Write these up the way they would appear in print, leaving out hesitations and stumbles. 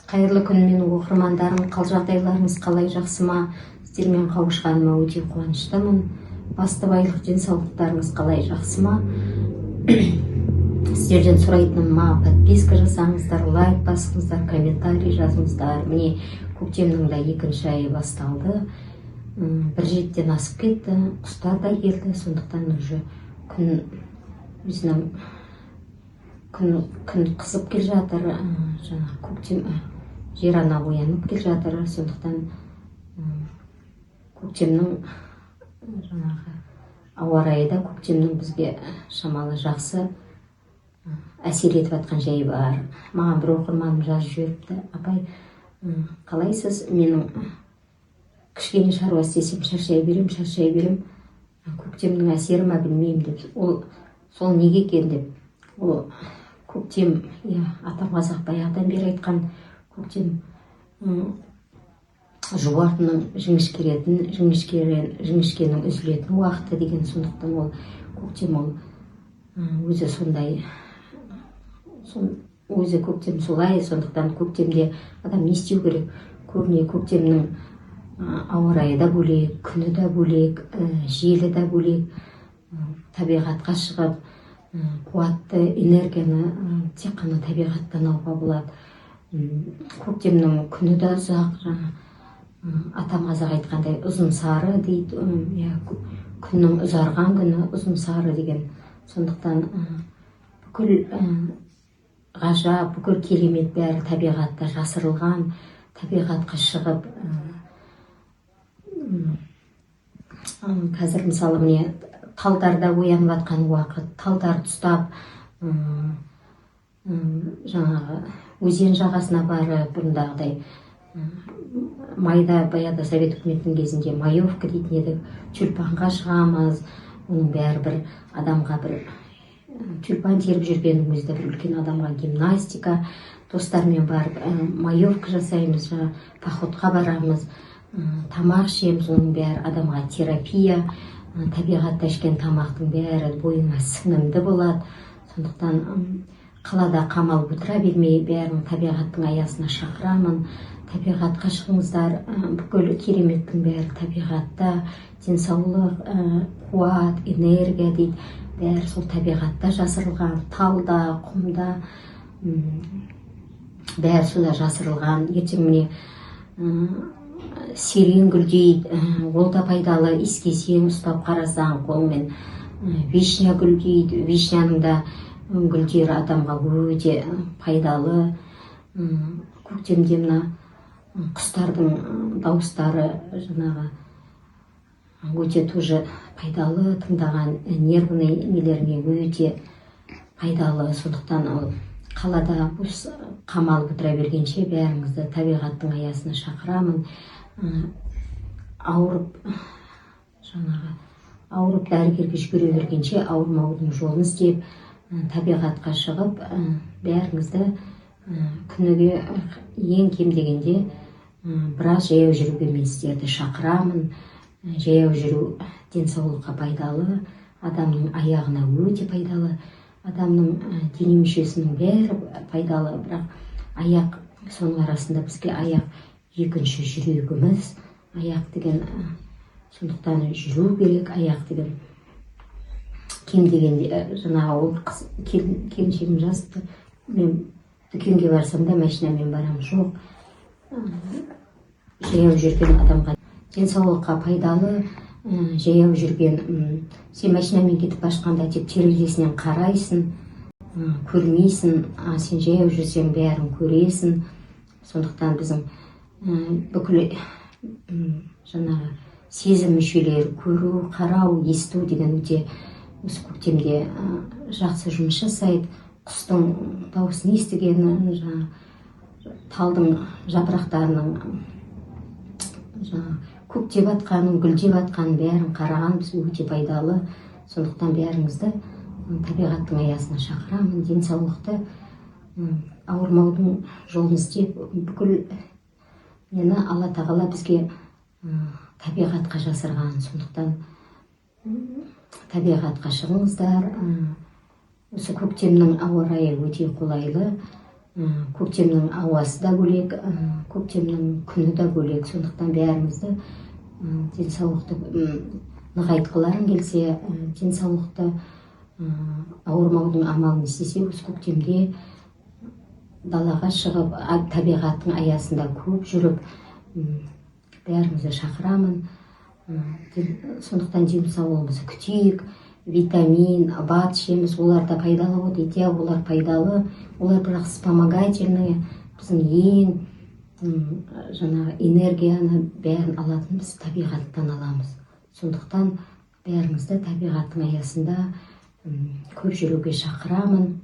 Қайырлы күн менің оқырмандарым, қал жағдайларыңыз қалай, жақсы ма? Сіздермен қауышқаныма өте қуаныштымын. Басты байлық, денсаулықтарыңыз қалай, жақсы ма? Сіздерден сұрайтыным, подписка жасаңыздар, лайк басыңыздар, комментарий жазыңыздар. Міне көктемнің да екінші айы басталды. Бір жеттен асып кетті, құстар да келді, сондықтан уже күн өзінің күн қызып келе жатыр, жаңа көктем жер ана оянып келе жатыр, сондықтан көктемнің жаңағы ауа райы да көктемнің бізге шамалы жақсы әсер етіп жатқан жайы бар. Маған бір оқырманым жазып жіберіпті: апай, қалайсыз? Менің кішкене шаруа істесем шаршай берем, көктемнің әсері ма білмеймін деп. Сол неге екен деп. Ол көктем, атам қазақ баяғыдан бері айтқан, көктем жуатынның жіңішкеретін, жіңішкенің үзілетін уақыты деген. Сондықтан ол көктем, ол өзі сондай, өзі көктем солай. Сондықтан көктемде адам не істеу керек? Көбіне көктемнің ауа райы да бөлек, күні да бөлек, желі да бөлек. Табиғатқа шығып, қуатты энергияны тек қана табиғаттан алуға болады. Көктемнің күні да ұзақ, атам қазақ айтқандай ұзын сары дейді, күннің ұзарған күні ұзын сары деген. Сондықтан бүкіл ғажап, бүкіл керемет бәрі табиғатта жасырылған. Табиғатқа шығып, қазір мысалы міне талдарда оянып жатқан уақыт, талдарды ұстап, жаңағы өзен жағасына барып, бұрындағыдай майда, баяғыда совет үкіметінің кезінде маевка дейтін едік, тюльпанға шығамыз. Оның бәрі бір адамға, бір тюльпан теріп жүргеннің өзі бір үлкен адамға гимнастика. Достармен барып маевка жасаймыз, походқа барамыз, тамақ ішеміз. Оның бәрі адамға терапия. Табиғатта ішкен тамақтың бәрі бойыңа сіңімді болады. Сондықтан қалада қамалып отыра бермей, бәрін табиғаттың аясына шақырамын. Табиғатқа шығыңыздар, бүкіл кереметтің бәрі табиғатта. Денсаулық, қуат, энергия дейді, бәрі сол табиғатта жасырылған. Талда, құмда, бәрі суда жасырылған. Ертең міне сирен гүлдейді, ол да пайдалы. Иіскесең, ұстап қарасаң қолмен. Вишня гүлдейді, вишняның да гүлдері адамға өте пайдалы. Көктемде мына құстардың дауыстары жаңағы өте тоже пайдалы, тыңдаған нервный нелеріне өте пайдалы. Сондықтан ол қалада қамалып отыра бергенше бәріңізді табиғаттың аясына шақырамын. Ауырып дәрігерге жүгіре бергенше ауырмаудың жолын іздеп, табиғатқа шығып, бәріңізді күніге ең кем дегенде біраз жаяу жүруге мен сіздерді шақырамын. Жаяу жүру денсаулыққа пайдалы, адамның аяғына өте пайдалы, адамның дене мүшесінің бәрі пайдалы. Бірақ аяқ, соның арасында бізге аяқ екінші жүрегіміз. Аяқ деген, сондықтан жүру керек. Аяқ деген кем дегенде, жаңағы ол келіншегім жазыпты, мен дүкенге барсам да машинамен барам, жоқ. Жаяу жүрген адамға денсаулыққа пайдалы. Жаяу жүрген, сен машинамен кетіп башқанда тек терезесінен қарайсың, көрмейсің. Сен жаяу жүрсең бәрін көресің. Сондықтан біздің бүкіл жаңағы сезім мүшелері, көру, қарау, есту деген өте осы көктемде жақсы жұмыс жасайды. Құстың дауысын естігені, талдың жапырақтарының көктеп атқанын, гүлдеп атқанын бәрін қараған біз өте пайдалы. Сондықтан бәріңізді табиғаттың аясына шақырамын. Денсаулықты, ауырмаудың жолын іздеп, бүкіл мені Алла тағала бізге табиғатқа жасырған. Сондықтан табиғатқа шығыңыздар. Осы көктемнің ауа райы өте қолайлы. көктемнің ауасы да бөлек, көктемнің күні да бөлек. Сондықтан бәрімізді денсаулықты нығайтқыларың келсе, денсаулықты ауырмаудың амалын істесе, осы көктемде далаға шығып, табиғаттың аясында көп жүріп, бәрімізді шақырамын. Сондықтан денсаулығымызды күтейік, витамин, бад ішеміз, олар да пайдалы дейді. Олар пайдалы, олар бірақ вспомогательные, біздің ең жаңағы энергияны бәрін алатын біз табиғаттан аламыз. Сондықтан бәрімізді табиғаттың аясында көп жүруге шақырамын.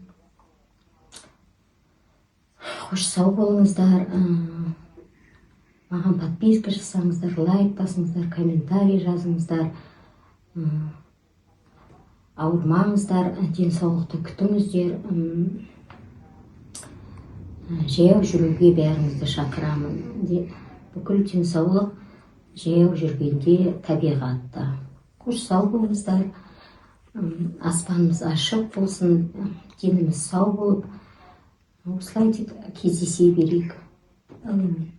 Қош сау болыңыздар. Маған подписка жасаңыздар, лайк басыңыздар, комментарий жазыңыздар. Ауырмаңыздар, денсаулықты күтіңіздер. Жаяу жүруге бәріңізді шақырамын. Бүкіл денсаулық жаяу жүргенде табиғатта. Қош сау болыңыздар. Аспанымыз ашық болсын, деніміз сау болып, осылай кездесе берейік. Әумин.